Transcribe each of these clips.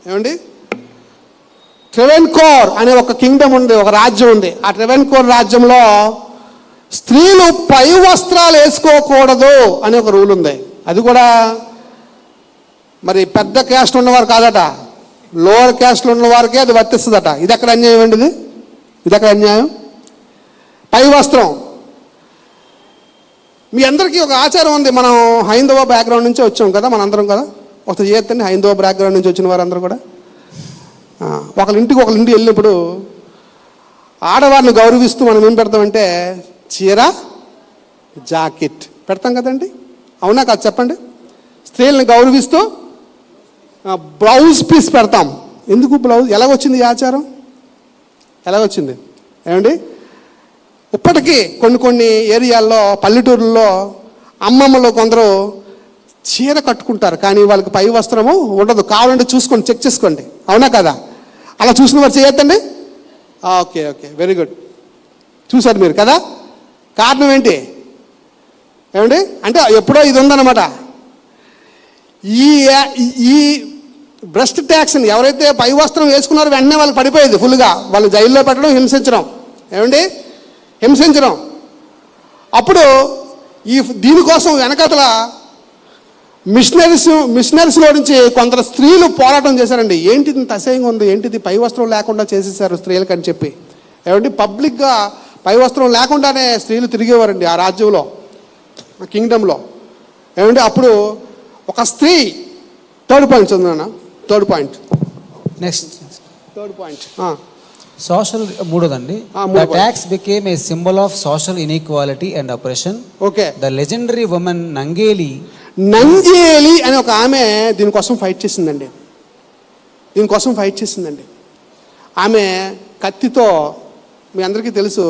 ఏమండి, ట్రెవెన్కోర్ అనే ఒక కింగ్డమ్ ఉంది, ఒక రాజ్యం ఉంది. ఆ ట్రెవెన్కోర్ రాజ్యంలో స్త్రీలు పై వస్త్రాలు వేసుకోకూడదు అని ఒక రూల్ ఉంది. అది కూడా మరి పెద్ద క్యాస్ట్ ఉన్నవారు కాదట, లోవర్ క్యాస్ట్లో ఉన్న వారికే అది వర్తిస్తుందట. ఇది ఎక్కడ అన్యాయం అండి? ఇది ఎక్కడ అన్యాయం? పై వస్త్రం. మీ అందరికీ ఒక ఆచారం ఉంది. మనం హైందవ బ్యాక్గ్రౌండ్ నుంచి వచ్చాం కదా, మనందరం కదా. ఒకటి చేతండి, హైందవ బ్యాక్గ్రౌండ్ నుంచి వచ్చిన వారందరూ కూడా ఒకరింటికి వెళ్ళినప్పుడు ఆడవారిని గౌరవిస్తూ మనం ఏం పెడతామంటే చీర జాకెట్ పెడతాం కదండి, అవునా కాదు చెప్పండి? స్త్రీలను గౌరవిస్తూ బ్లౌజ్ పీస్ పెడతాం. ఎందుకు బ్లౌజ్? ఎలాగొచ్చింది ఈ ఆచారం? ఎలాగొచ్చింది ఏమండి? ఇప్పటికీ కొన్ని ఏరియాల్లో, పల్లెటూరుల్లో అమ్మమ్మలు కొందరు చీర కట్టుకుంటారు, కానీ వాళ్ళకి పై వస్త్రము ఉండదు. కావాలంటే చూసుకోండి, చెక్ చేసుకోండి, అవునా కదా? అలా చూసిన వారు చేయొద్దండి. Okay, very good. చూశారు మీరు కదా. కారణం ఏంటి ఏమండి? అంటే ఎప్పుడో ఇది ఉందన్నమాట. ఈ బ్రెస్ట్ ట్యాక్స్ని ఎవరైతే పై వస్త్రం వేసుకున్నారో వెంటనే వాళ్ళు పడిపోయేది ఫుల్గా. వాళ్ళు జైల్లో పెట్టడం, హింసించడం. ఏమండి? హింసించడం. అప్పుడు దీనికోసం వెనకతల మిషనరీస్లో నుంచి కొందరు స్త్రీలు పోరాటం చేశారండి. ఏంటిది ఇంత అసహ్యంగా ఉంది, ఏంటిది పై వస్త్రం లేకుండా చేసేసారు స్త్రీలకు అని చెప్పి. ఏమండి? పబ్లిక్గా పై వస్త్రం లేకుండానే స్త్రీలు తిరిగేవారండి ఆ రాజ్యంలో, ఆ కింగ్డమ్లో. ఏమండి? అప్పుడు ఒక స్త్రీ, థర్డ్ పాయింట్ చదువునా? థర్డ్ పాయింట్ సోషల్ మూడోదండి. The tax became a symbol of social inequality and oppression. Okay. The legendary woman Nangeli అనే ఒక ఆమె దీనికోసం ఫైట్ చేసిందండి. ఆమె కత్తితో, మీ అందరికీ తెలుసు,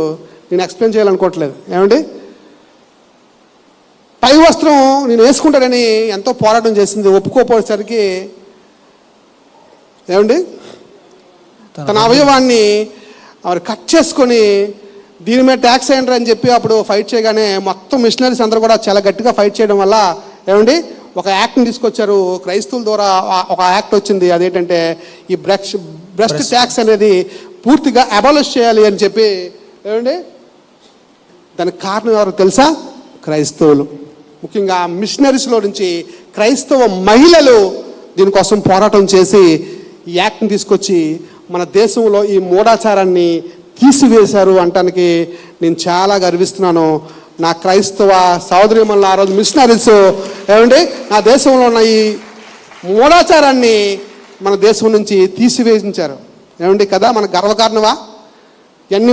నేను ఎక్స్ప్లెయిన్ చేయాలనుకోవట్లేదు. ఏమండి? పై వస్త్రం నేను వేసుకుంటానని ఎంతో పోరాటం చేసింది. ఒప్పుకోపోయేసరికి ఏమండి తన అవయవాన్ని ఆవిడ కట్ చేసుకొని దీని మీద ట్యాక్స్ అయ్యండి అని చెప్పి అప్పుడు ఫైట్ చేయగానే మొత్తం మిషనరీస్ అందరూ కూడా చాలా గట్టిగా ఫైట్ చేయడం వల్ల ఏమండి ఒక యాక్ట్ని తీసుకొచ్చారు. క్రైస్తవుల ద్వారా ఒక యాక్ట్ వచ్చింది. అదేంటంటే ఈ బ్రెస్ట్ ట్యాక్స్ అనేది పూర్తిగా అబాలిష్ చేయాలి అని చెప్పి. ఏమండి? దానికి కారణం ఎవరు తెలుసా? క్రైస్తవులు. ముఖ్యంగా మిషనరీస్లో నుంచి క్రైస్తవ మహిళలు దీనికోసం పోరాటం చేసి ఈ యాక్ట్ని తీసుకొచ్చి మన దేశంలో ఈ మూఢాచారాన్ని తీసివేశారు అంటానికి నేను చాలా గర్విస్తున్నాను. నా క్రైస్తవ సోదరీమణులు ఆ రోజు మిషనరీస్ ఏమండి నా దేశంలో ఉన్న ఈ మూఢాచారాన్ని మన దేశం నుంచి తీసివేయించారు. ఏమండి కదా? మన గర్వకారణమా? ఎన్ని